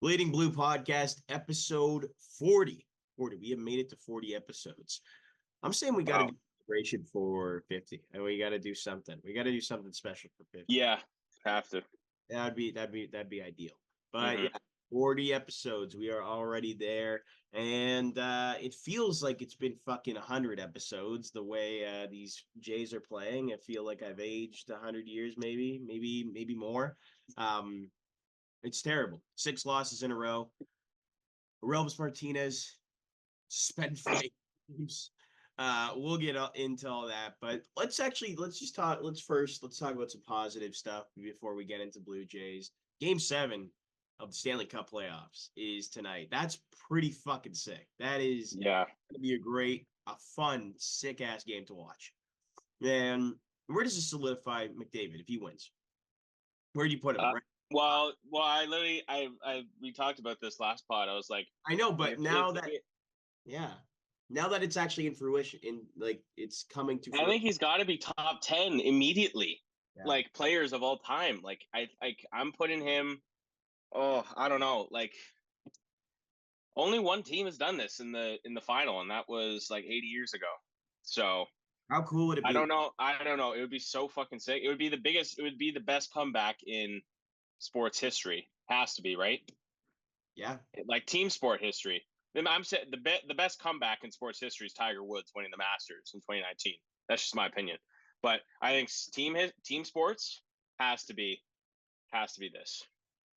Bleeding Blue Podcast, episode 40. 40. We have made it to 40 episodes. I'm saying we got to do a celebration for 50. And we got to do something. We got to do something special for 50. Yeah, have to. That'd be ideal. But yeah, 40 episodes. We are already there. And it feels like it's been fucking 100 episodes the way these Jays are playing. I feel like I've aged 100 years, maybe more. It's terrible. 6 losses in a row. Relvis Martinez suspended for 8 games. We'll get into all that, but let's talk about some positive stuff before we get into Blue Jays. Game 7 of the Stanley Cup playoffs is tonight. That's pretty fucking sick. That is gonna be a fun, sick ass game to watch. And where does this solidify McDavid if he wins? Where do you put him? Right? Well, we talked about this last pod. I was like, I know, but now that it's actually in fruition, it's coming to fruition. I think he's got to be top 10 immediately. Yeah. Like players of all time. Like I'm putting him. Oh, I don't know. Like only one team has done this in the final, and that was like 80 years ago. So how cool would it be? I don't know. It would be so fucking sick. It would be the best comeback in sports history. Has to be, right? Yeah. Like team sport history. I'm saying the best comeback in sports history is Tiger Woods winning the Masters in 2019. That's just my opinion. But I think team sports has to be this.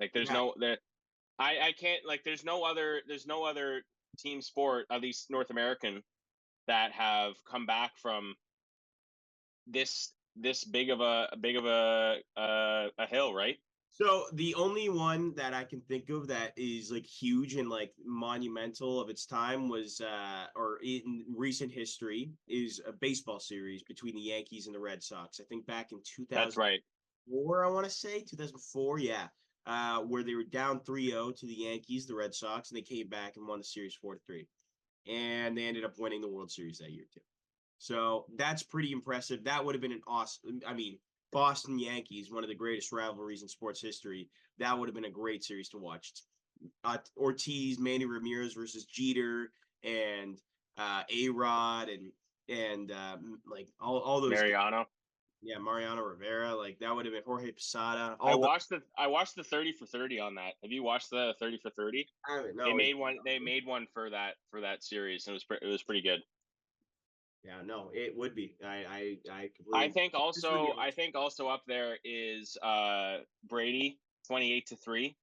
Like there's I can't, like there's no other team sport, at least North American, that have come back from this big of a hill, right? So the only one that I can think of that is like huge and like monumental of its time was or in recent history is a baseball series between the Yankees and the Red Sox. I think back in 2004, that's right. I want to say 2004, yeah. Where they were down 3-0 to the Yankees, the Red Sox, and they came back and won the series 4-3. And they ended up winning the World Series that year too. So that's pretty impressive. That would have been an awesome, Boston Yankees, one of the greatest rivalries in sports history. That would have been a great series to watch. Ortiz, Manny Ramirez versus Jeter, and A-Rod, and like all those. Mariano. Yeah, Mariano Rivera. Like that would have been Jorge Posada. I watched the 30 for 30 on that. Have you watched the 30 for 30? I haven't. No, they made one for that series, and it was pretty good. Yeah, no, it would be. I think also up there is Brady 28-3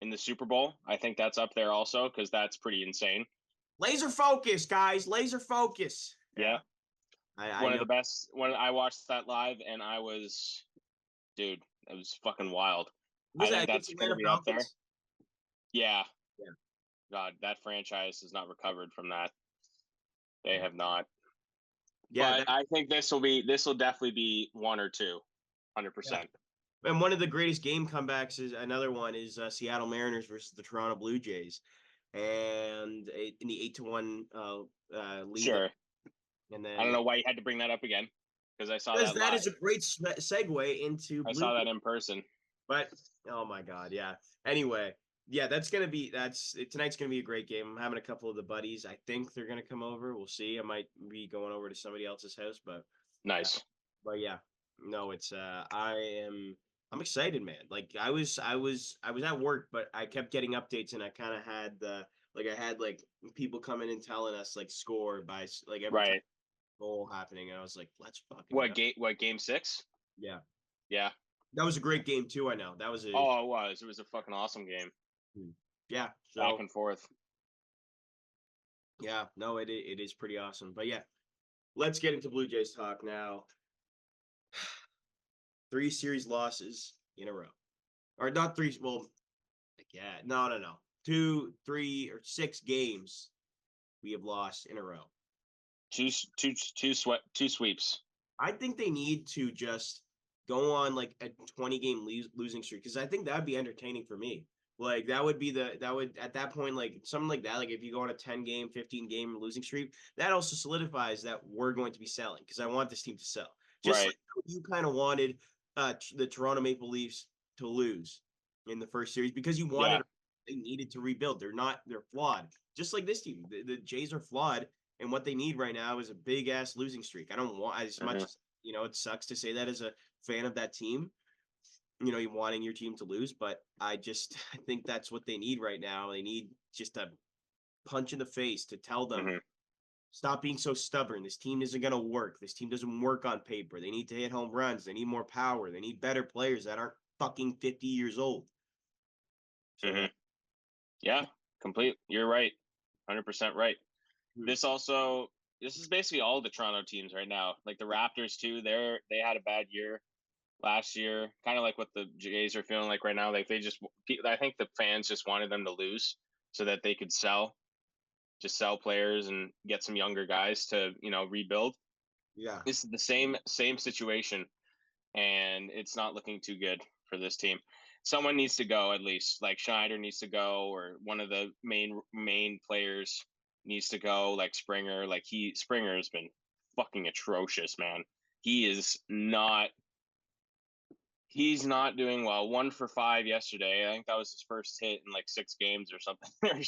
in the Super Bowl. I think that's up there also because that's pretty insane. Laser focus, guys. Laser focus. Yeah. One of the best. When I watched that live, and I was, dude, it was fucking wild. I think that's going to be up there. Yeah. Yeah. God, that franchise has not recovered from that. They have not. Yeah, but I think this will definitely be 1 or 2, 100%. Yeah. And one of the greatest game comebacks is another one is Seattle Mariners versus the Toronto Blue Jays, and in the 8-1 lead. Sure. And then I don't know why you had to bring that up again, because I saw that. That is a great segue into. I saw that in person. But oh my god, yeah. Anyway, yeah, tonight's gonna be a great game. I'm having a couple of the buddies. I think they're gonna come over. We'll see. I might be going over to somebody else's house, but nice. But yeah, no, it's I'm excited, man. Like I was at work, but I kept getting updates, and I kind of had I had people coming and telling us score by every time goal happening, and I was like, let's fucking what game 6? Yeah. That was a great game too. I know that was it was a fucking awesome game. Yeah, back and forth. Yeah, no, it is pretty awesome. But yeah, let's get into Blue Jays talk now. 3 series losses in a row, or not 3? Well, yeah, no. 2, 3, or 6 games we have lost in a row. Two sweeps. I think they need to just go on a 20-game losing streak, because I think that would be entertaining for me. That would at that point, something like that. If you go on a 10-game, 15-game losing streak, that also solidifies that we're going to be selling, because I want this team to sell. Just like you kind of wanted the Toronto Maple Leafs to lose in the first series, because you wanted they needed to rebuild. They're flawed. Just like this team. The Jays are flawed. And what they need right now is a big ass losing streak. I don't want as much as it sucks to say that as a fan of that team, you wanting your team to lose, but I think that's what they need right now. They need just a punch in the face to tell them, stop being so stubborn. This team isn't going to work. This team doesn't work on paper. They need to hit home runs. They need more power. They need better players that aren't fucking 50 years old. So, Yeah, complete. You're right. 100% right. This is basically all the Toronto teams right now. Like the Raptors too. They had a bad year last year, kind of like what the Jays are feeling like right now. Like I think the fans just wanted them to lose so that they could sell players and get some younger guys to rebuild. Yeah, This is the same situation, and it's not looking too good for this team. Someone needs to go, at least. Like Schneider needs to go, or one of the main players needs to go, like Springer. Springer has been fucking atrocious, man. He's not doing well. 1 for 5 yesterday. I think that was his first hit in like 6 games or something right?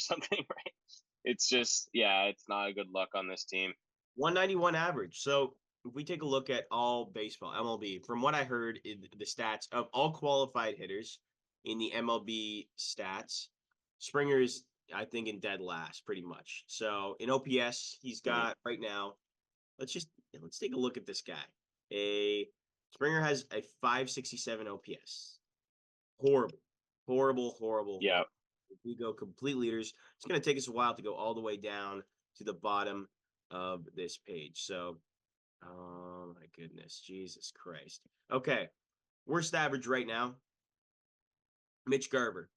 It's just, it's not a good look on this team. 191 average. So if we take a look at all baseball, MLB, from what I heard in the stats of all qualified hitters in the MLB stats, Springer's, I think, in dead last pretty much. So in OPS, he's got right now, let's take a look at this guy. Springer has a 567 OPS. Horrible. Yeah. If we go complete leaders, it's going to take us a while to go all the way down to the bottom of this page. So, oh my goodness, Jesus Christ. Okay, worst average right now, Mitch Garver,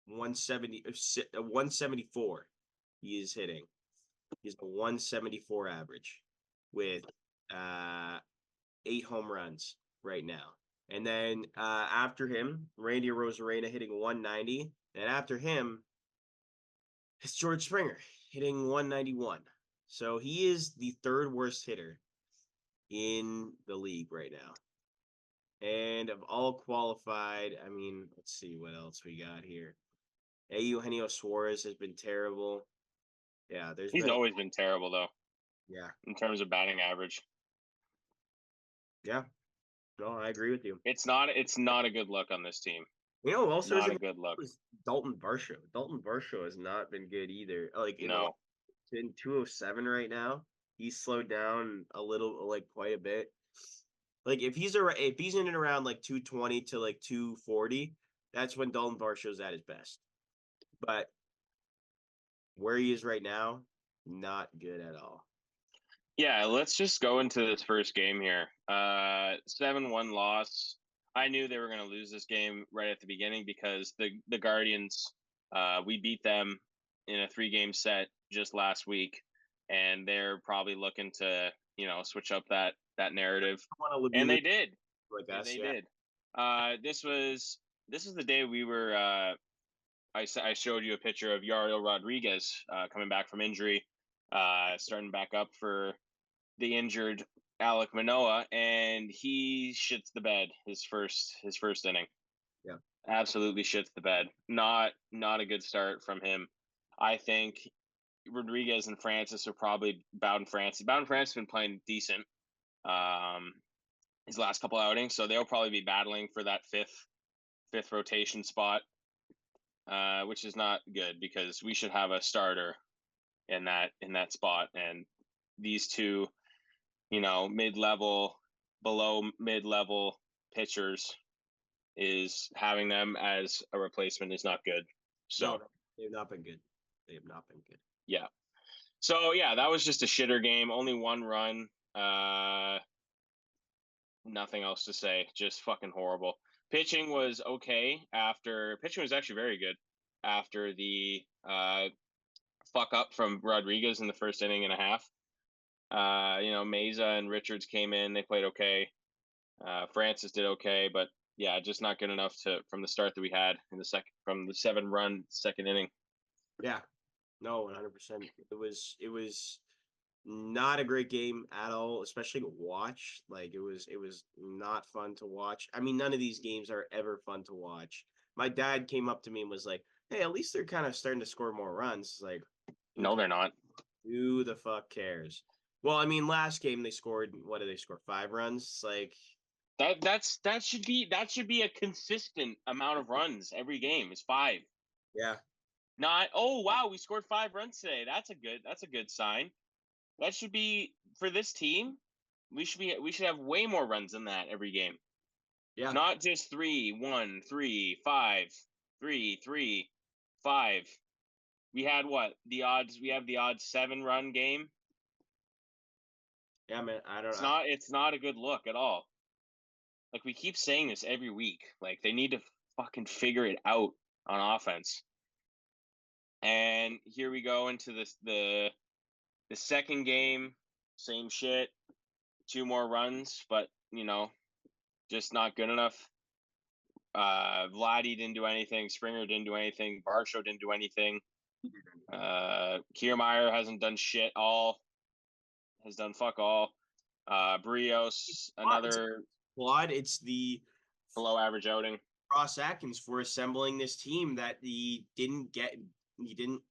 174. He is hitting. He's a 174 average with 8 home runs right now. And then after him, Randy Arozarena hitting 190. And after him, it's George Springer hitting 191. So he is the 3rd worst hitter in the league right now. And of all qualified, I mean, let's see what else we got here. Eugenio Suarez has been terrible. Yeah, he's always been terrible though. Yeah. In terms of batting average. Yeah. No, I agree with you. It's not a good look on this team. Also not a good look. Dalton Varsho. Dalton Varsho has not been good either. Like in 207 right now. He's slowed down a little, like quite a bit. Like if he's in and around like 220 to like 240, that's when Dalton Varsho's at his best. But where he is right now, not good at all. Yeah, let's just go into this first game here. 7-1 loss. I knew they were going to lose this game right at the beginning because the Guardians, we beat them in a 3-game set just last week, and they're probably looking to switch up that narrative, and they did. They did. This was the day we were. I showed you a picture of Yariel Rodriguez coming back from injury, starting back up for the injured Alek Manoah, and he shits the bed his first inning. Yeah, absolutely shits the bed. Not a good start from him. I think Rodriguez and Francis are probably Bowden Francis. Bowden Francis has been playing decent his last couple outings, so they'll probably be battling for that fifth rotation spot, which is not good because we should have a starter in that spot, and these two mid-level, below mid-level pitchers, is having them as a replacement is not good. So no, they've not been good. Yeah. So yeah, that was just a shitter game. Only 1 run. Nothing else to say. Just fucking horrible. Pitching was okay pitching was actually very good after the fuck up from Rodriguez in the first inning and a half. Meza and Richards came in. They played okay. Francis did okay, but yeah, just not good enough from the start that we had from the 7-run second inning. Yeah, no, 100%. It was not a great game at all, especially to watch. Like it was not fun to watch. I mean, none of these games are ever fun to watch. My dad came up to me and was like, hey, at least they're kind of starting to score more runs. Like, No, they're not. who the fuck cares? Well, I mean, last game they scored. What did they score? 5 runs. Like That should be a consistent amount of runs every game. Is 5. yeah, Not, oh wow, we scored 5 runs today. That's a good sign. That should be for this team. We should have way more runs than that every game. yeah. Not just 3, 1, 3, 5, 3, 3, 5. We had what? The odds we have the odds 7-run game. Yeah, man. I don't It's know. not a good look at all. Like we keep saying this every week. Like they need to fucking figure it out on offense. And here we go into the second game, same shit. 2 more runs, but just not good enough. Vladdy didn't do anything. Springer didn't do anything. Varsho didn't do anything. Kiermaier hasn't done shit all. Has done fuck all. Brios, another Quad. It's the below average outing. Ross Atkins for assembling this team that he didn't get. He didn't,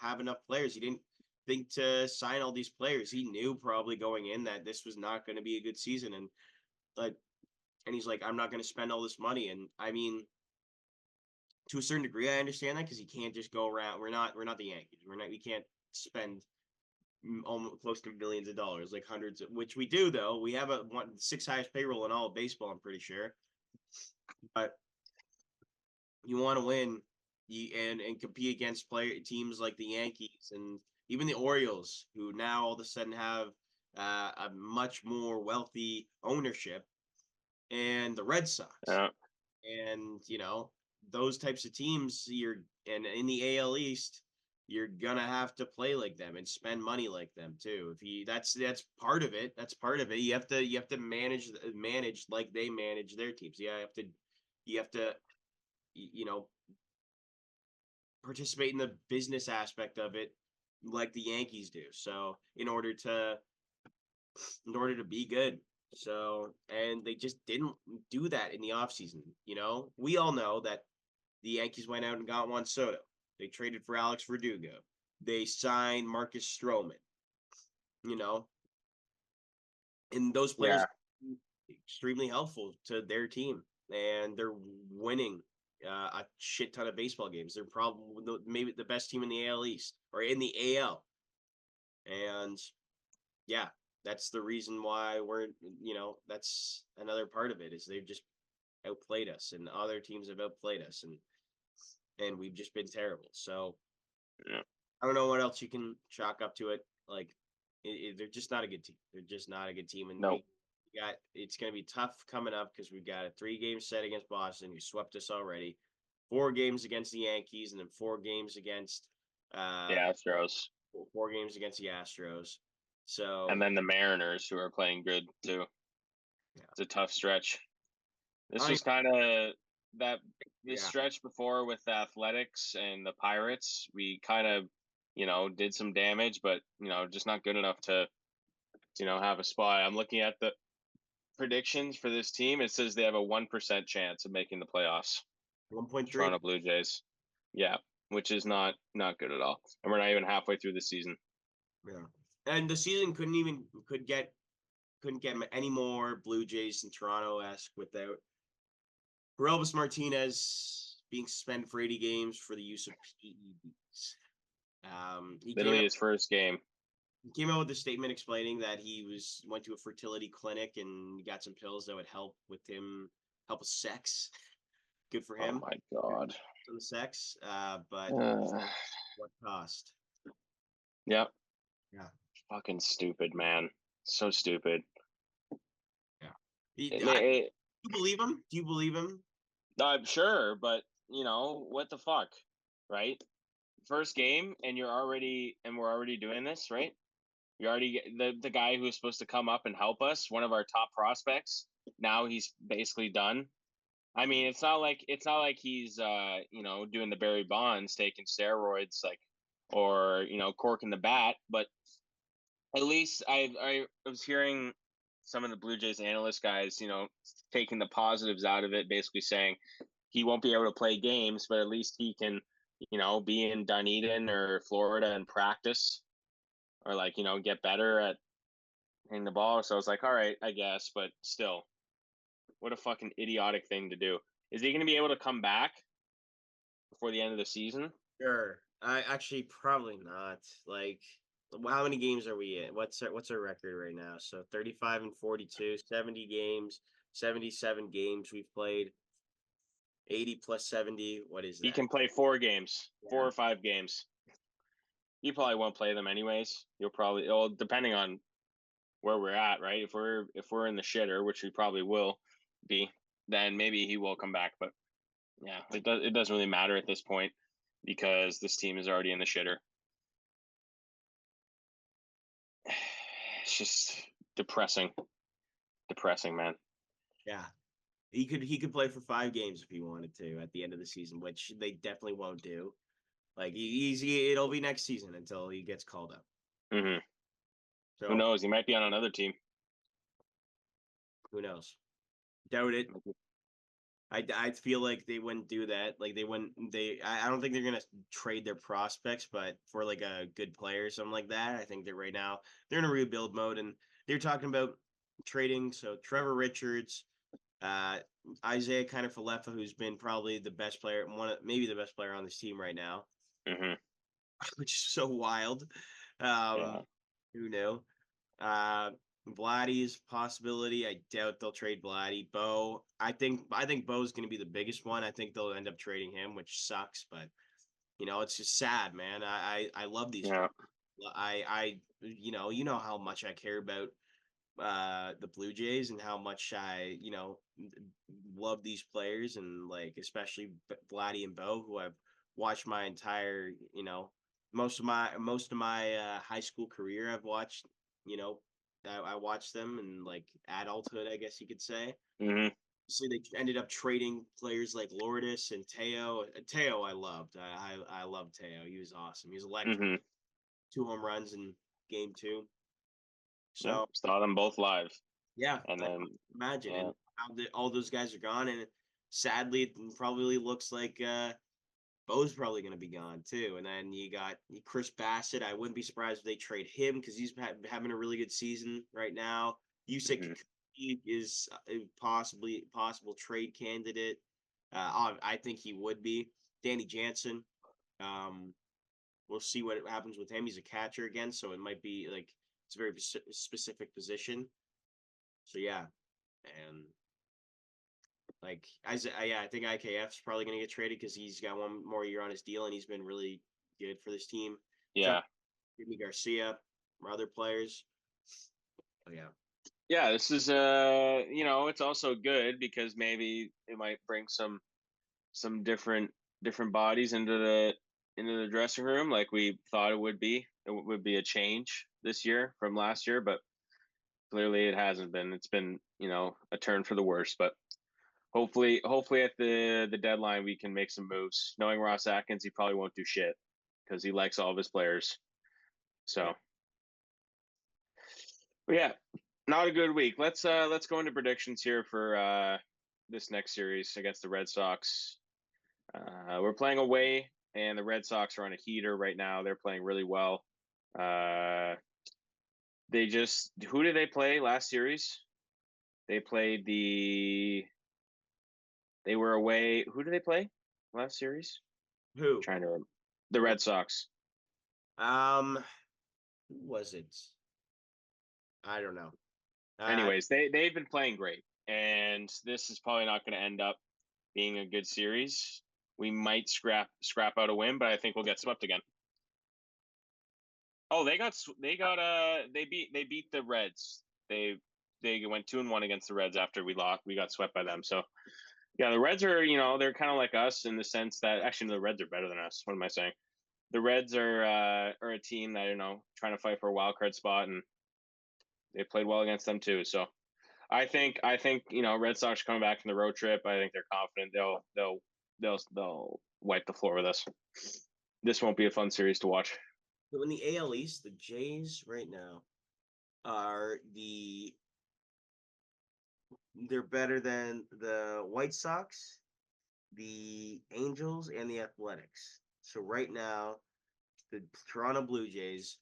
have enough players. He didn't think to sign all these players. He knew probably going in that this was not going to be a good season, and like, and he's like, I'm not going to spend all this money. And I mean, to a certain degree, I understand that because he can't just go around. We're not the Yankees. We can't spend almost close to millions of dollars, like hundreds, which we do though. We have a 6th highest payroll in all of baseball, I'm pretty sure. But you want to win, and compete against teams like the Yankees and even the Orioles, who now all of a sudden have a much more wealthy ownership, and the Red Sox, Yeah. and those types of teams. And in the AL East, you're gonna have to play like them and spend money like them too. That's part of it. That's part of it. You have to manage like they manage their teams. Yeah, you have to participate in the business aspect of it like the Yankees do. So in order to be good. So, and they just didn't do that in the offseason. We all know that the Yankees went out and got Juan Soto. They traded for Alex Verdugo. They signed Marcus Stroman. And those players are extremely helpful to their team, and they're winning a shit ton of baseball games. They're probably maybe the best team in the AL East or in the AL. And yeah, that's the reason why that's another part of it is they've just outplayed us, and other teams have outplayed us, and we've just been terrible. So yeah. I don't know what else you can chalk up to it. Like they're just not a good team. They're just not a good team. And No. It's going to be tough coming up because we've got a 3-game set against Boston, who swept us already, 4 games against the Yankees, and then 4 games against the Astros. 4 games against the Astros. So and then the Mariners, who are playing good too. Yeah. It's a tough stretch. This was kind of this stretch before with the Athletics and the Pirates. We kind of, did some damage, but just not good enough to, have a spot. I'm looking at the predictions for this team. It says they have a 1% chance of making the playoffs. 1.3. Toronto Blue Jays. Yeah, which is not good at all. And we're not even halfway through the season. Yeah. And the season couldn't get any more Blue Jays than Toronto-esque without Elvis Martinez being suspended for 80 games for the use of PEDs. Literally his first game. He came out with a statement explaining that he went to a fertility clinic and got some pills that would help with sex. Good for him. Oh my God. On the sex, but what cost? Yep. Yeah. Fucking stupid, man. So stupid. Yeah. Do you believe him? Do you believe him? I'm sure, but what the fuck, right? First game, and we're already doing this, right? You already the guy who's supposed to come up and help us, one of our top prospects. Now he's basically done. I mean, it's not like he's doing the Barry Bonds, taking steroids, or corking the bat, but at least I was hearing some of the Blue Jays analyst guys, taking the positives out of it, basically saying he won't be able to play games, but at least he can be in Dunedin or Florida and practice, or like get better at hitting the ball. So I was like, all right, I guess, but still, what a fucking idiotic thing to do. Is he going to be able to come back before the end of the season? Sure. I actually probably not. Like, how many games are we in? What's our record right now? So 35 and 42, 70 games, 77 games we've played. 80 plus 70. What is He that? can play 4 games, Yeah. 4 or 5 games. You probably won't play them anyways. You'll probably, well, depending on where we're at, right? If we're in the shitter, which we probably will be, then maybe he will come back. But yeah, it doesn't really matter at this point because this team is already in the shitter. It's just depressing, man. Yeah. He could play for 5 games if he wanted to at the end of the season, which they definitely won't do. Like it'll be next season until he gets called up. Hmm. Who So knows? He might be on another team. who knows? Doubt it. I feel like they wouldn't do that. Like they wouldn't. I don't think they're gonna trade their prospects, but for like a good player or something like that, I think that right now they're in a rebuild mode, and they're talking about trading. So Trevor Richards, uh, Isaiah kind of Falefa, who's been probably the best player, maybe the best player on this team right now, Hmm. which is so wild. Yeah. Who knew? Uh, Vladdy's possibility. I doubt they'll trade Vladdy. Bo. I think Bo's going to be the biggest one. I think they'll end up trading him, which sucks. But it's just sad, man. I love these Yeah. players. I how much I care about the Blue Jays and how much I love these players and like especially Vladdy and Bo, who I've watched my entire most of my high school career. I've watched you know I watched them in like adulthood, I guess you could say. Hmm. So they ended up trading players like Lourdes and Teo. Teo, I loved. I loved Teo. He was awesome. He was electric. Hmm. 2 home runs in game 2. Yep. So Saw them both live, yeah, and like then imagine yeah. and all those guys are gone, and sadly, it probably looks like Bo's probably going to be gone too. And then you got Chris Bassett. I wouldn't be surprised if they trade him because he's having a really good season right now. Yusei Hmm. Kikuchi is a possible trade candidate. I think he would be. Danny Jansen. Um, we'll see what happens with him. He's a catcher again, so it might be like it's a very specific position. So yeah, and yeah, I think IKF's probably going to get traded because he's got one more year on his deal and he's been really good for this team. Yeah. Jimmy Garcia, from other players. Oh yeah, Yeah, this is it's also good because maybe it might bring some different bodies into the dressing room like we thought it would be. It would be a change this year from last year, but clearly it hasn't been. It's been, a turn for the worse, but hopefully at the deadline we can make some moves. Knowing Ross Atkins, he probably won't do shit because he likes all of his players. yeah. So, but yeah, not a good week. Let's go into predictions here for this next series against the Red Sox. We're playing away, and the Red Sox are on a heater right now. They're playing really well. Uh, who did they play last series? They played they were away. Who did they play last series? Who? Trying to remember. The Red Sox. Um, who was it? I don't know. Uh, Anyways, they've been playing great, and this is probably not going to end up being a good series. We might scrap out a win, but I think we'll get swept again. Oh, they beat the Reds. They went 2-1 against the Reds after we lost. We got swept by them. So yeah, the Reds are they're kind of like us in the sense that actually the Reds are better than us. What am I saying? The Reds are a team that trying to fight for a wild card spot, and they played well against them too. So I think Red Sox coming back from the road trip. I think they're confident they'll wipe the floor with us. This won't be a fun series to watch. so in the AL East, the Jays right now are they're better than the White Sox, the Angels, and the Athletics. So right now, the Toronto Blue Jays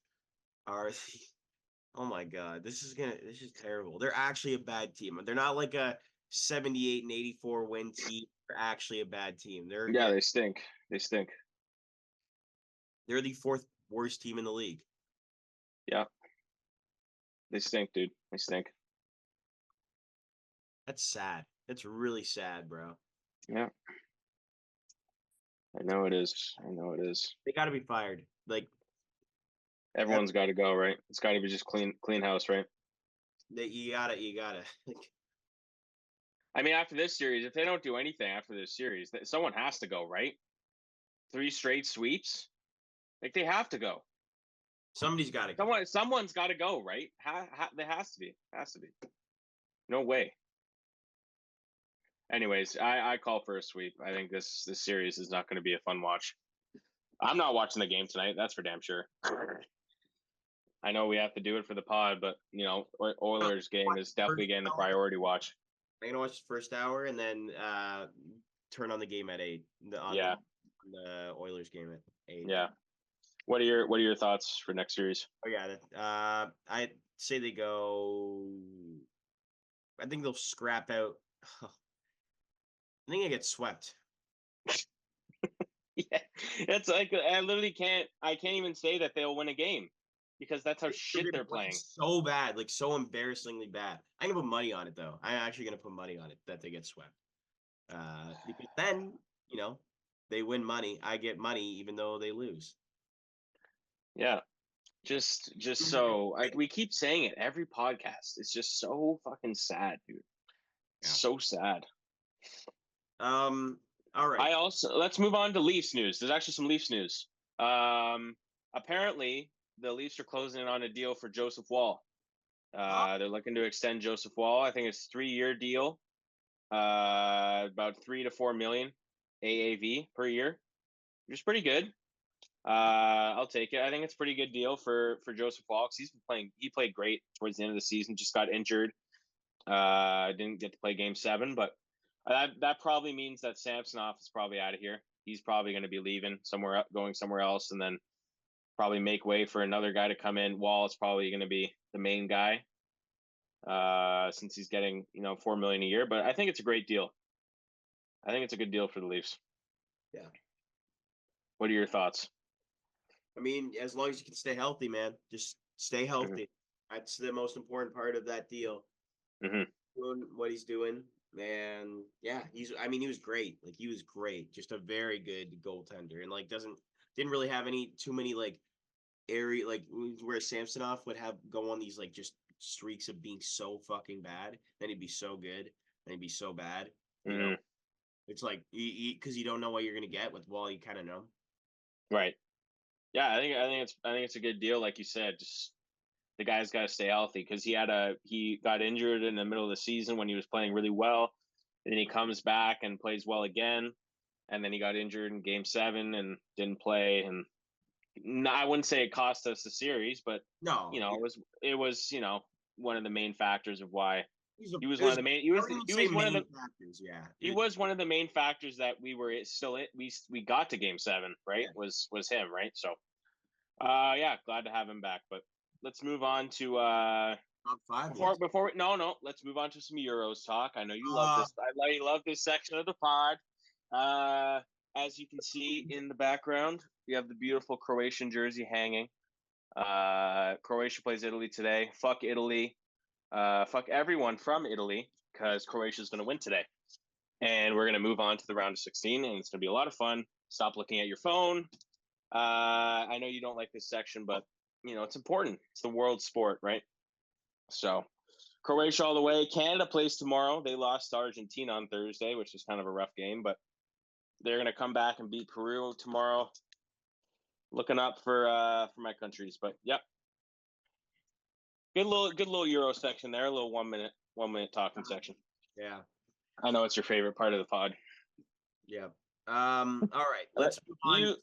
are. Oh my God, this is terrible. They're actually a bad team. They're not like a 78 and 84 win team. They're actually a bad team. Yeah, they stink. They stink. They're the fourth worst team in the league. Yeah. They stink, dude. They stink. That's sad. That's really sad, bro. Yeah. I know it is. I know it is. They got to be fired. Like Everyone's got to go, right? It's got to be just clean house, right? you gotta. I mean, after this series, if they don't do anything after this series, someone has to go, right? 3 straight sweeps, like they have to go. Somebody's got to go. Someone's got to go, right? There has to be. No way. Anyways, I call for a sweep. I think this series is not going to be a fun watch. I'm not watching the game tonight. That's for damn sure. I know we have to do it for the pod, but Oilers game is definitely getting the priority watch. I'm gonna watch the first hour and then turn on the game at 8. The Oilers game at 8. Yeah. What are your thoughts for next series? Oh yeah, I'd say they go. I think they'll scrap out. I think they get swept. Yeah, it's like I literally can't. I can't even say that they'll win a game because that's how shit they're playing. So bad, like so embarrassingly bad. I'm gonna put money on it though. I'm actually gonna put money on it that they get swept. Because then they win money. I get money even though they lose. Yeah, just so like we keep saying it every podcast. It's just so fucking sad, dude. Yeah. So sad. All right. Let's move on to Leafs news. There's actually some Leafs news. Apparently the Leafs are closing in on a deal for Joseph Woll. They're looking to extend Joseph Woll. I think it's a 3-year deal. About 3 to 4 million AAV per year, which is pretty good. I'll take it. I think it's a pretty good deal for Joseph Woll because he played great towards the end of the season, just got injured. Didn't get to play game 7, but that probably means that Samsonov is probably out of here. He's probably going to be leaving going somewhere else, and then probably make way for another guy to come in. Woll is probably going to be the main guy, since he's getting $4 million a year. But I think it's a great deal. I think it's a good deal for the Leafs. Yeah. What are your thoughts? I mean, as long as you can stay healthy, man, just stay healthy. Mm-hmm. That's the most important part of that deal. Mm-hmm. Doing what he's doing. And yeah, he was great. Like he was great. Just a very good goaltender. And like didn't really have too many like area like where Samsonov would have go on these like just streaks of being so fucking bad. Then he'd be so good. Then he'd be so bad. You know? It's like because you don't know what you're gonna get with Woll, you kind of know. Right. Yeah, I think it's a good deal, like you said. Just the guy's got to stay healthy because he got injured in the middle of the season when he was playing really well, and then he comes back and plays well again, and then he got injured in Game 7 and didn't play. And I wouldn't say it cost us the series, but no, it was one of the main factors of why he was one of the main. He was one of the factors. Yeah, he was one of the main factors that we were still in. We got to Game 7, right? Yeah. Was him, right? So, yeah, glad to have him back. But let's move on to top 5. Let's move on to some Euros talk. I know you love this. I love this section of the pod. As you can see in the background, we have the beautiful Croatian jersey hanging. Croatia plays Italy today. Fuck Italy. Fuck everyone from Italy because Croatia is going to win today. And we're going to move on to the round of 16, and it's going to be a lot of fun. Stop looking at your phone. I know you don't like this section, but, it's important. It's the world sport, right? So, Croatia all the way. Canada plays tomorrow. They lost to Argentina on Thursday, which was kind of a rough game, but they're going to come back and beat Peru tomorrow. Looking up for my countries, but yep. Good little Euro section there. A little 1 minute talking section. Yeah. I know it's your favorite part of the pod. Yeah. All right. Let's move on.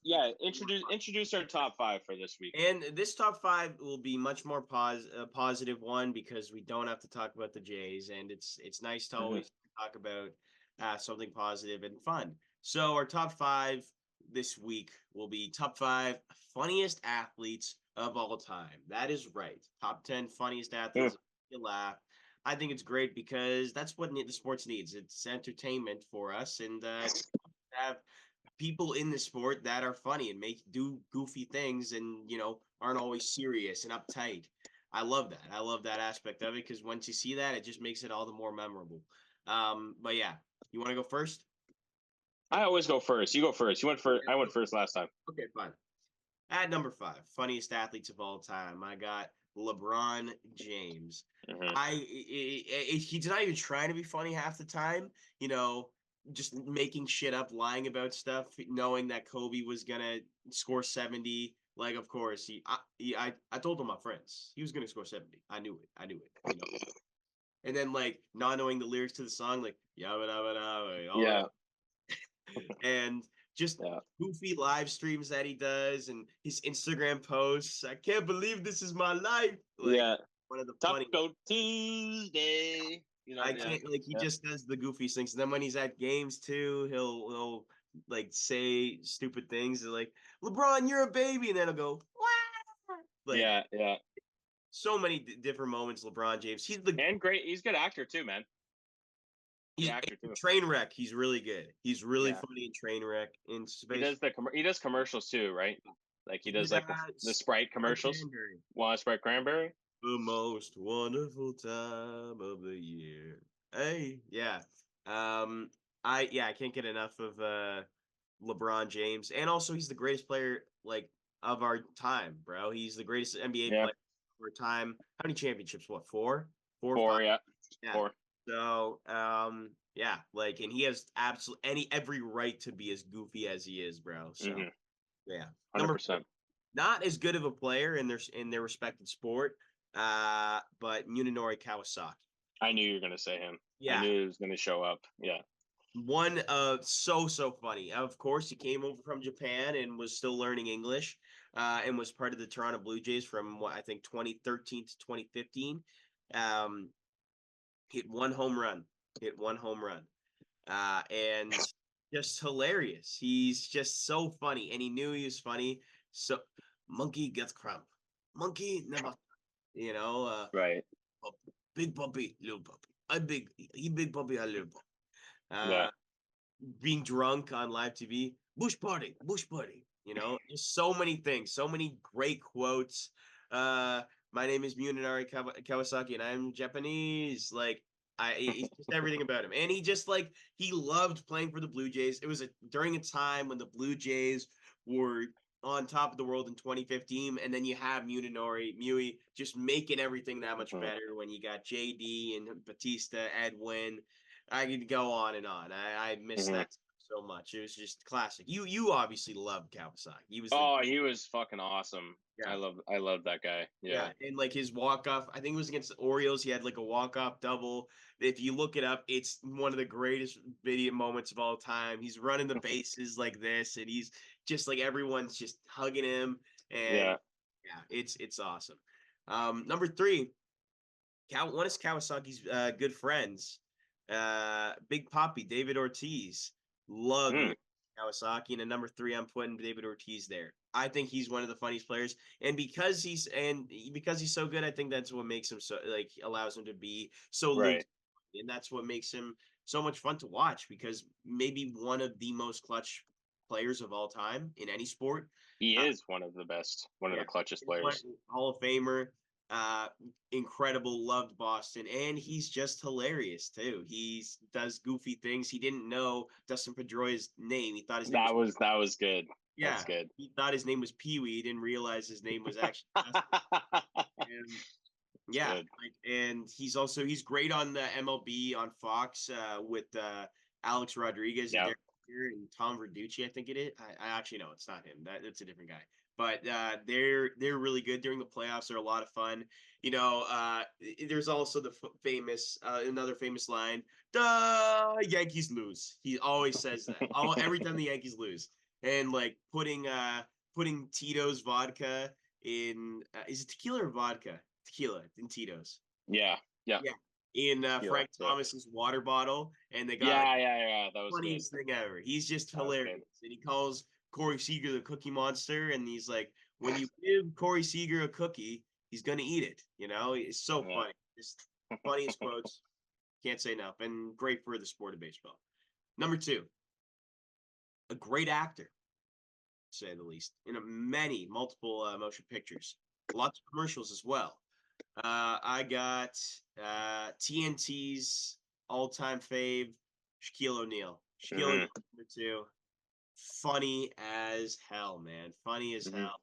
Introduce our top 5 for this week. And this top 5 will be much more positive one because we don't have to talk about the Jays, and it's nice to always talk about something positive and fun. So our top 5 this week will be top 5 funniest athletes of all time. That is right. Top 10 funniest athletes. You laugh. I think it's great because that's what the sports needs. It's entertainment for us, and have people in the sport that are funny and do goofy things, and aren't always serious and uptight. I love that. I love that aspect of it because once you see that, it just makes it all the more memorable. But yeah, you want to go first? I always go first. You go first. You went first. I went first last time. Okay, fine. At number 5, funniest athletes of all time, I got LeBron James. Mhm. He's not even trying to be funny half the time, just making shit up, lying about stuff, knowing that Kobe was gonna score 70. Like, of course, I told all my friends he was gonna score 70. I knew it. And then like not knowing the lyrics to the song, like yabba dabba dabba, all Yeah. and just Yeah. goofy live streams that he does and his Instagram posts. I can't believe this is my life. Like Yeah. one of the funny. Taco Tuesday. I Yeah. can't like he just does the goofy things. And then when he's at games too, he'll like say stupid things like LeBron, you're a baby, and then he'll go, "Wah!" Like Yeah. so many different moments. LeBron James, he's the And great. He's a good actor too, man. he's Actor too. Trainwreck. He's really good. He's really Yeah. funny in Trainwreck. In He space, does he does commercials too, right? Like he does like the Yes. Sprite commercials. Cranberry. Want Sprite cranberry? The most wonderful time of the year. Hey, yeah. I can't get enough of LeBron James. And also he's the greatest player like of our time, bro. He's the greatest NBA Yeah. player of our time. How many championships? What, 4? 4 or 5? 4, yeah. Yeah. 4. So, yeah, like, and he has every right to be as goofy as he is, bro. So, yeah. Number 100%. not as good of a player in their respected sport, but Munenori Kawasaki. I knew you were gonna say him. Yeah. I knew he was gonna show up. Yeah. One so funny. Of course, he came over from Japan and was still learning English, and was part of the Toronto Blue Jays from what I think 2013 to 2015. Hit one home run. And just hilarious. He's just so funny, and he knew he was funny. So monkey gets cramp. Monkey never, Right. big puppy, little puppy. He big puppy, I little puppy. Yeah. Being drunk on live TV, bush party, just so many things, so many great quotes. My name is Munenari Kawasaki, and I'm Japanese. Like, he's just everything about him, and he loved playing for the Blue Jays. It was during a time when the Blue Jays were on top of the world in 2015, and then you have Mui just making everything that much better when you got JD and Batista, Edwin. I could go on and on. I miss that so much. It was just classic. You obviously loved Kawasaki. He was fucking awesome. Yeah. I love that guy. Yeah. And like his walk-off, I think it was against the Orioles. He had like a walk-off double. If you look it up, it's one of the greatest video moments of all time. He's running the bases like this, and he's just like everyone's just hugging him. And it's awesome. Number 3, one is Kawasaki's good friends. Big Poppy, David Ortiz. Love Kawasaki. And at number 3, I'm putting David Ortiz there. I think he's one of the funniest players, and because he's so good, I think that's what makes him so allows him to be so right. And that's what makes him so much fun to watch, because maybe one of the most clutch players of all time in any sport. He is one of the best, one of the clutchest players. Hall of Famer. Incredible, loved Boston, and he's just hilarious too. He does goofy things. He didn't know Dustin Pedroia's name. He thought his name that was good. Yeah, that's good. He thought his name was Pee Wee. He didn't realize his name was actually and, and he's great on the MLB on Fox with Alex Rodriguez and Tom Verducci. I think it is. I actually know it's not him. That's a different guy. But they're really good during the playoffs. They're a lot of fun. There's also the famous another famous line: "The Yankees lose." He always says that every time the Yankees lose, and like putting Tito's vodka in is it tequila or vodka? Tequila in Tito's. Yeah. In Frank Thomas's water bottle, and they got that was funniest thing ever. He's just hilarious, and he calls Corey Seager the Cookie Monster, and he's like, when you give Corey Seager a cookie, he's gonna eat it. You know, it's so Yeah. funny. Just funniest quotes. Can't say enough, and great for the sport of baseball. Number 2, a great actor, to say the least, in multiple motion pictures, lots of commercials as well. I got TNT's all-time fave, Shaquille O'Neal. Shaquille O'Neal, number 2. Funny as hell, man. Funny as hell.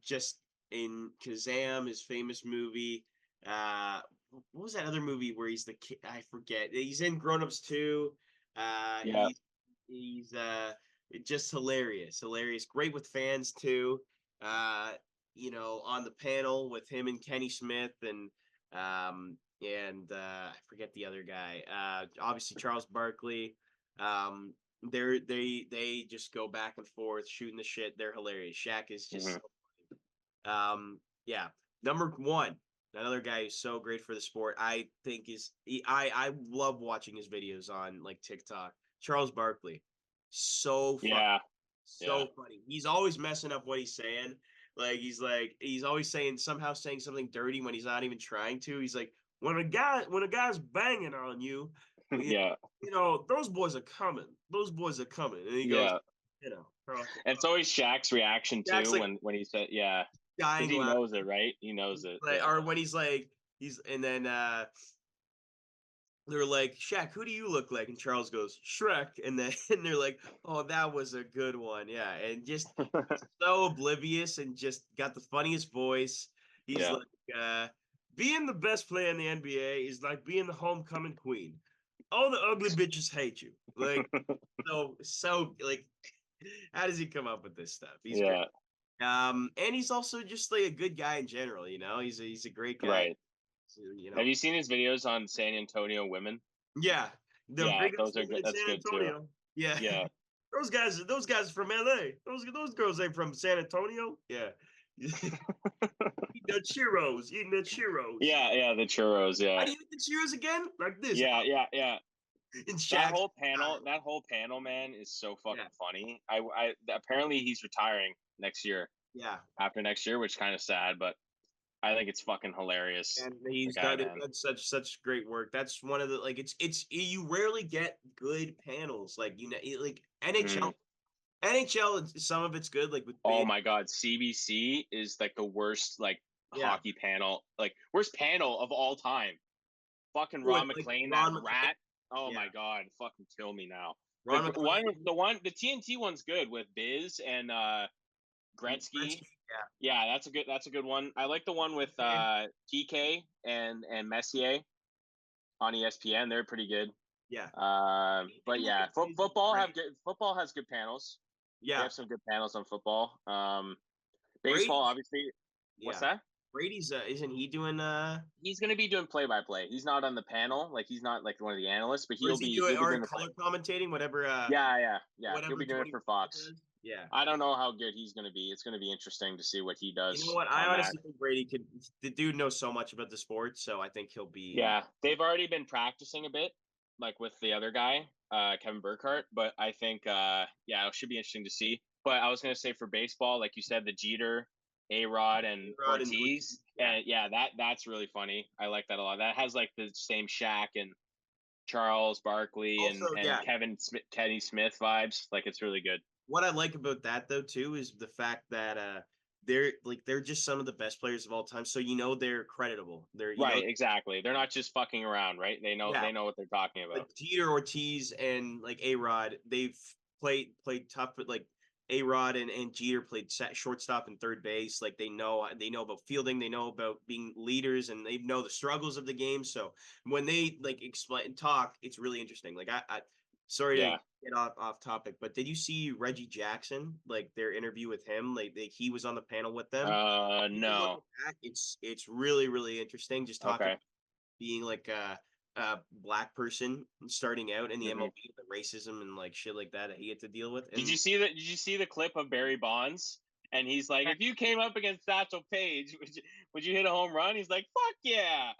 Just in Kazam, his famous movie. What was that other movie where he's the kid? I forget. He's in Grown Ups 2. Yeah. He's just hilarious. Great with fans too. On the panel with him and Kenny Smith and I forget the other guy. Obviously Charles Barkley. They just go back and forth shooting the shit. They're hilarious. Shaq is just so funny. Yeah. Number 1, another guy who's so great for the sport. I think I love watching his videos on like TikTok. Charles Barkley. So funny. So funny. He's always messing up what he's saying. Like he's always saying something dirty when he's not even trying to. He's like, when a guy's banging on you, those boys are coming. And he goes, And it's always Shaq's reaction too Shaq's like, when he said, because dying he laughing. knows it, right? He knows it. Like, or when and then they're like, Shaq, who do you look like? And Charles goes, Shrek. And then and they're like, oh, that was a good one. Yeah. And just so oblivious and just got the funniest voice. He's like, being the best player in the NBA is like being the homecoming queen. All the ugly bitches hate you. Like, so like, how does he come up with this stuff? He's great. And he's also just like a good guy in general, he's a great guy. Right. Have you seen his videos on San Antonio women? Yeah. Those are good. That's San good Antonio. too. Yeah. Those guys from LA. Those girls ain't from San Antonio. Yeah. Eating the churros. Yeah, the churros. Yeah. How do you eat the churros again? Like this. Yeah. And that whole panel, man, is so fucking funny. I apparently he's retiring next year. Yeah. After next year, which is kind of sad, but I think it's fucking hilarious. And he's done such great work. That's one of the it's you rarely get good panels like like NHL. NHL, some of it's good, like with. Oh my god, CBC is like the worst hockey panel, worst panel of all time. Fucking Ron McLean, that rat. Oh my god, fucking kill me now. The TNT one's good with Biz and Gretzky. Yeah, that's a good one. I like the one with TK and Messier on ESPN. They're pretty good. Yeah. But yeah, football has good panels. Yeah, they have some good panels on football. Baseball, obviously. What's that? Brady's isn't he doing He's gonna be doing play-by-play. He's not on the panel, he's not like one of the analysts, but he'll be doing color commentating, whatever. Yeah. He'll be doing it for Fox. Yeah. I don't know how good he's gonna be. It's gonna be interesting to see what he does. You know what? I honestly think Brady the dude knows so much about the sport, so I think he'll be. Yeah, they've already been practicing a bit, with the other guy, Kevin Burkhardt, but I think it should be interesting to see. But I was gonna say for baseball, like you said, the Jeter, A-Rod, and Ortiz, and that's really funny. I like that a lot. That has the same Shaq and Charles Barkley and Kenny Smith vibes. It's really good. What I like about that though too is the fact that they're just some of the best players of all time, so they're creditable. They're exactly. They're not just fucking around, right? They know what they're talking about. Jeter, Ortiz, and A-Rod, they've played tough, but A-Rod and Jeter played shortstop and third base. They know about fielding, they know about being leaders, and they know the struggles of the game. So when they explain and talk, it's really interesting. Sorry to get off topic, but did you see Reggie Jackson? Their interview with him, he was on the panel with them. No. It's really, really interesting. Just talking, being a black person starting out in the MLB, the racism and shit like that he had to deal with. And Did you see the clip of Barry Bonds? And he's like, if you came up against Satchel Paige, would you hit a home run? He's like, fuck yeah.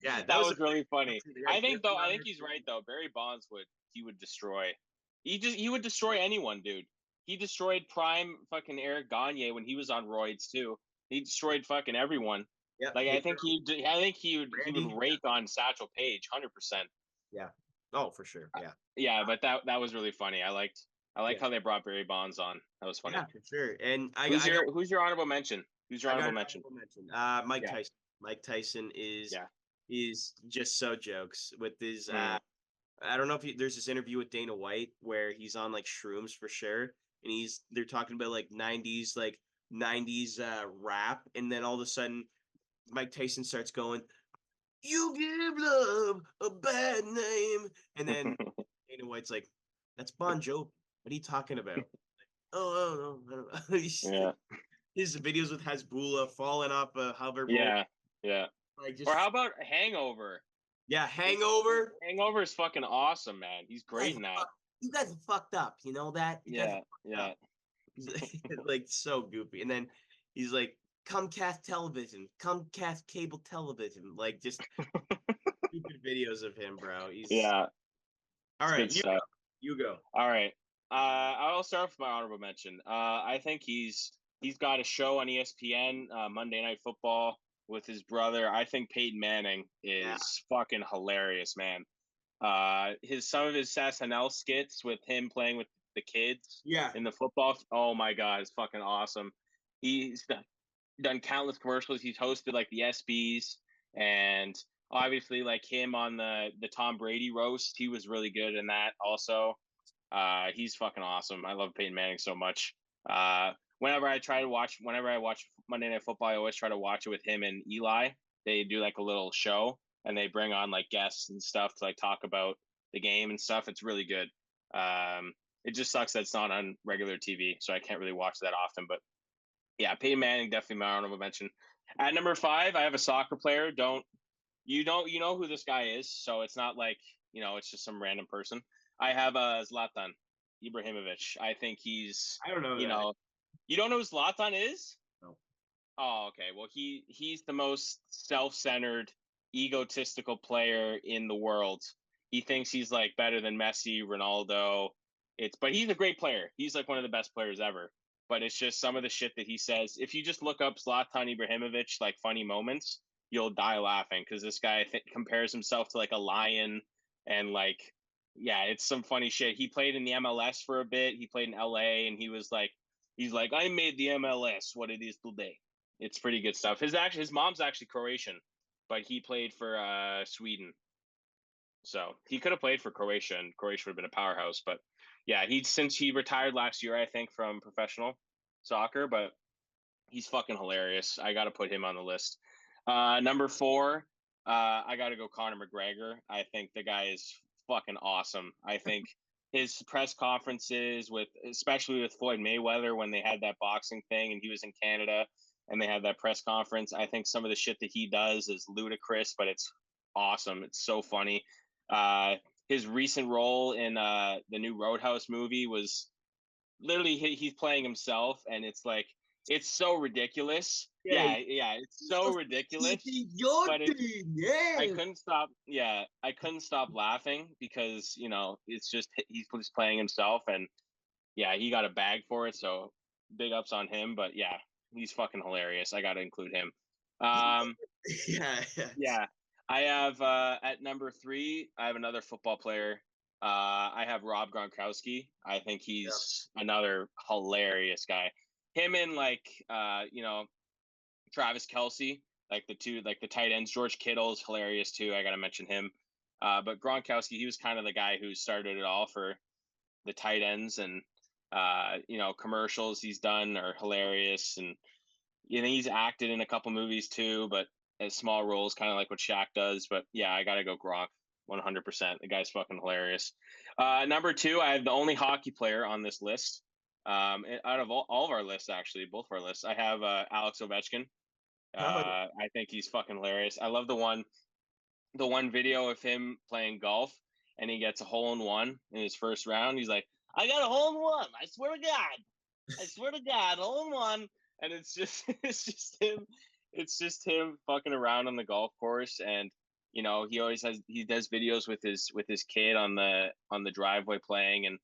Yeah. That was really funny. I think he's right though. Barry Bonds would destroy He would destroy anyone, dude. He destroyed prime fucking Eric Gagne when he was on roids too. He destroyed fucking everyone. Yep. Like I think he would Randy. rake on Satchel Paige 100%. Yeah. Oh, for sure. Yeah. Yeah, but that was really funny. I like Yeah. how they brought Barry Bonds on. That was funny. Yeah, for sure. And Who's your honorable mention? Who's your I got honorable an mention? honorable mention. Mike Yeah, Tyson. Mike Tyson yeah. is just so jokes with his Mm. I don't know if there's this interview with Dana White where he's on like shrooms for sure, and they're talking about like '90s rap, and then all of a sudden Mike Tyson starts going, "You give love a bad name," and then Dana White's like, "That's Bon Jovi. What are you talking about?" Oh, I don't know. Yeah, His videos with Hasbulla falling off a hoverboard, yeah, yeah. like Or just how about Hangover? yeah, Hangover. Hangover is fucking awesome, man. He's You guys, great in that. you guys are fucked up. You know that? You guys are Yeah, fucked yeah. up. He's like so goofy. And then he's like, Comcast television, Comcast cable television. Like just stupid videos of him, bro. He's Yeah, all it's right. good stuff. You go. All right. I'll start with my honorable mention. I think he's got a show on ESPN, Monday Night Football, with his brother. I think Peyton Manning Yeah. is fucking hilarious, man. Some of his SNL skits with him playing with the kids Yeah. in the football. Oh my god, it's fucking awesome. He's done countless commercials. He's hosted like the SBs, and obviously like him on the Tom Brady roast. He was really good in that also. He's fucking awesome. I love Peyton Manning so much. Whenever I watch Monday Night Football, I always try to watch it with him and Eli. They do like a little show, and they bring on like guests and stuff to like talk about the game and stuff. It's really good. It just sucks that it's not on regular TV, so I can't really watch that often. But yeah, Peyton Manning definitely my honorable mention. At number 5, I have a soccer player. You know who this guy is, so it's not like it's just some random person. I have Zlatan Ibrahimovic. I think he's I don't know you that. know you don't know who Zlatan is? No. Oh, okay. Well, he's the most self-centered, egotistical player in the world. He thinks he's like better than Messi, Ronaldo. But he's a great player. He's like one of the best players ever. But it's just some of the shit that he says. If you just look up Zlatan Ibrahimovic, like funny moments, you'll die laughing because this guy compares himself to like a lion and like, yeah, it's some funny shit. He played in the MLS for a bit. He played in LA, and he's like, I made the MLS what it is today. It's pretty good stuff. His mom's actually Croatian, but he played for Sweden. So he could have played for Croatia, and Croatia would have been a powerhouse. But yeah, since he retired last year, I think, from professional soccer, but he's fucking hilarious. I got to put him on the list. Number 4, I got to go Conor McGregor. I think the guy is fucking awesome. I think his press conferences especially with Floyd Mayweather when they had that boxing thing and he was in Canada and they had that press conference. I think some of the shit that he does is ludicrous, but it's awesome. It's so funny. Uh, his recent role in the new Roadhouse movie was literally he's playing himself, and it's so ridiculous. Yeah. Yeah, it's so ridiculous. Your But team, yeah. I couldn't stop. Yeah, I couldn't stop laughing because it's just he's just playing himself, and yeah, he got a bag for it. So big ups on him. But yeah, he's fucking hilarious. I got to include him. Yeah. Yeah, I have at number 3. I have another football player. I have Rob Gronkowski. I think he's another hilarious guy. Him and Travis Kelsey, like the tight ends. George Kittle's hilarious too. I got to mention him. But Gronkowski, he was kind of the guy who started it all for the tight ends, and commercials he's done are hilarious, and he's acted in a couple movies too, but as small roles, kind of like what Shaq does. But yeah, I gotta go Gronk, 100%. The guy's fucking hilarious. Number 2, I have the only hockey player on this list. Out of all of our lists, actually, both of our lists, I have Alex Ovechkin. I think he's fucking hilarious. I love the one video of him playing golf, and he gets a hole in one in his first round. He's like, "I got a hole in one. I swear to God, I swear to God, hole in one." And it's just it's just him fucking around on the golf course, and he does videos with his kid on the driveway playing, and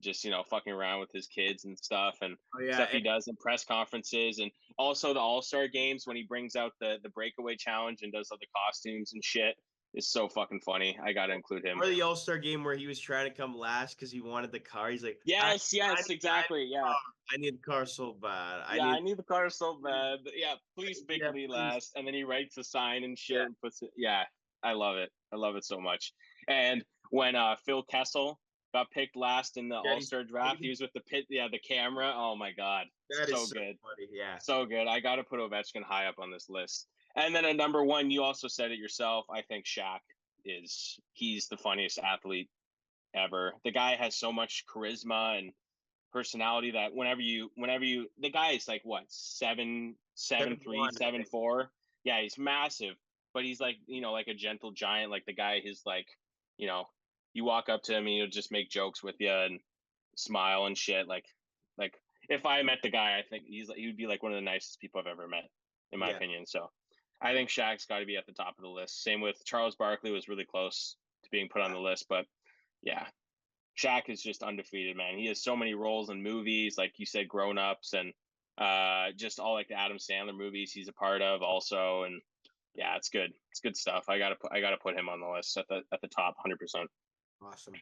just fucking around with his kids and stuff, and Oh yeah, stuff he does in press conferences, and also the All-Star games when he brings out the breakaway challenge and does all the costumes and shit is so fucking funny. I gotta include him. or the All-Star game where he was trying to come last because he wanted the car. He's like, Yes, I, yes, exactly. Yeah. I need the car so bad. Yeah, I need the car so bad. Yeah, please pick Yeah, me please. last. And then he writes a sign and shit Yeah. and puts it. Yeah, I love it. I love it so much. And when Phil Kessel got picked last in the Yeah, All Star draft, he was with the camera. Oh my god, that so is so good, funny. Yeah. so good. I got to put Ovechkin high up on this list. And then at number one, you also said it yourself. I think Shaq he's the funniest athlete ever. The guy has so much charisma and personality that whenever you the guy is like what 7'3", 7'1", I think. 7'4". Yeah, he's massive, but he's like like a gentle giant. Like the guy is like you know you walk up to him and he'll just make jokes with you and smile and shit. Like if I met the guy, I think he would be like one of the nicest people I've ever met, in my Yeah. opinion. So I think Shaq's got to be at the top of the list. Same with Charles Barkley, was really close to being put on the list, but yeah, Shaq is just undefeated, man. He has so many roles in movies, like you said, Grown Ups, and just all like the Adam Sandler movies he's a part of, also. And yeah, it's good. It's good stuff. I gotta put him on the list at the top, 100%. Awesome.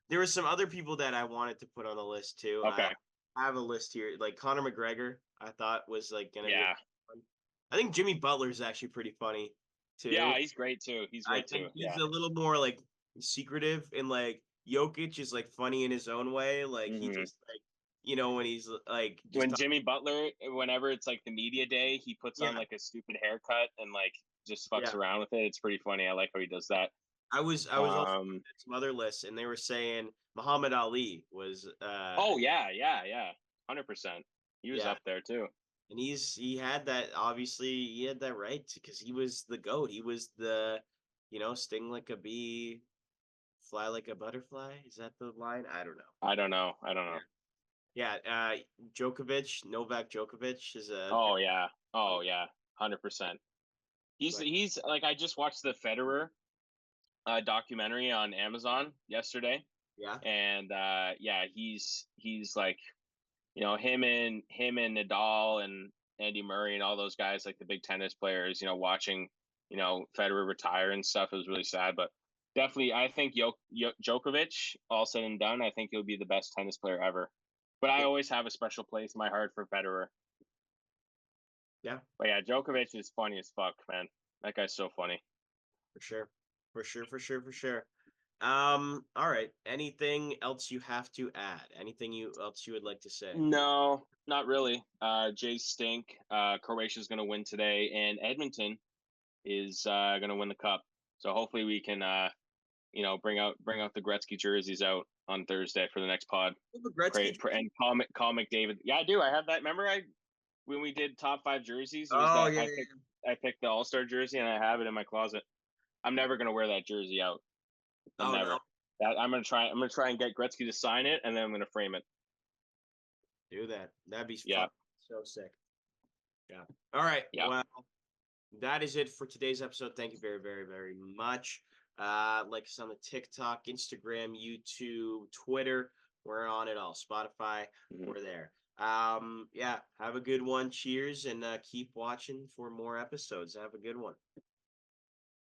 There were some other people that I wanted to put on the list too. Okay. I have a list here. Like Conor McGregor, I thought was like gonna be Yeah. fun. I think Jimmy Butler is actually pretty funny too. Yeah, he's great too. He's I great think too. he's Yeah. a little more like secretive, and like Jokic is like funny in his own way. Like he Mhm. just like when he's like just When Jimmy Butler, whenever it's like the media day, he puts yeah, on like a stupid haircut and like just fucks yeah. around with it. It's pretty funny. I like how he does that. I was also looking at some other lists, and they were saying Muhammad Ali was Oh yeah. 100%. He was yeah. up there too. And he had that, obviously he had that right because he was the GOAT. He was the, sting like a bee, fly like a butterfly. Is that the line? I don't know. I don't know. I don't know. Yeah. Djokovic, Novak Djokovic is a Oh yeah. Oh yeah. 100%. He's like, I just watched the Federer documentary on Amazon yesterday, yeah. and yeah, he's like, him and Nadal and Andy Murray and all those guys, like the big tennis players, watching Federer retire and stuff. It was really sad, but definitely I think Djokovic, all said and done, I think he'll be the best tennis player ever. But I always have a special place in my heart for Federer. Yeah, But yeah, Djokovic is funny as fuck, man. That guy's so funny. for sure. For sure, for sure, for sure. All right. Anything else you have to add? Anything else you would like to say? No, not really. Jays stink. Croatia's gonna win today, and Edmonton is gonna win the cup. So hopefully we can bring out the Gretzky jerseys out on Thursday for the next pod. Gretzky. And call McDavid. Yeah, I do. I have that. Remember, when we did top 5 jerseys, it was Oh that yeah, I picked the All-Star jersey, and I have it in my closet. I'm never gonna wear that jersey out. Oh Never. no. I'm gonna try and get Gretzky to sign it, and then I'm gonna frame it. Do that. That'd be Yeah. so sick. Yeah. All right. Yeah. Well, that is it for today's episode. Thank you very, very, very much. Like us on the TikTok, Instagram, YouTube, Twitter. We're on it all. Spotify, we're there. Yeah. Have a good one. Cheers, and keep watching for more episodes. Have a good one.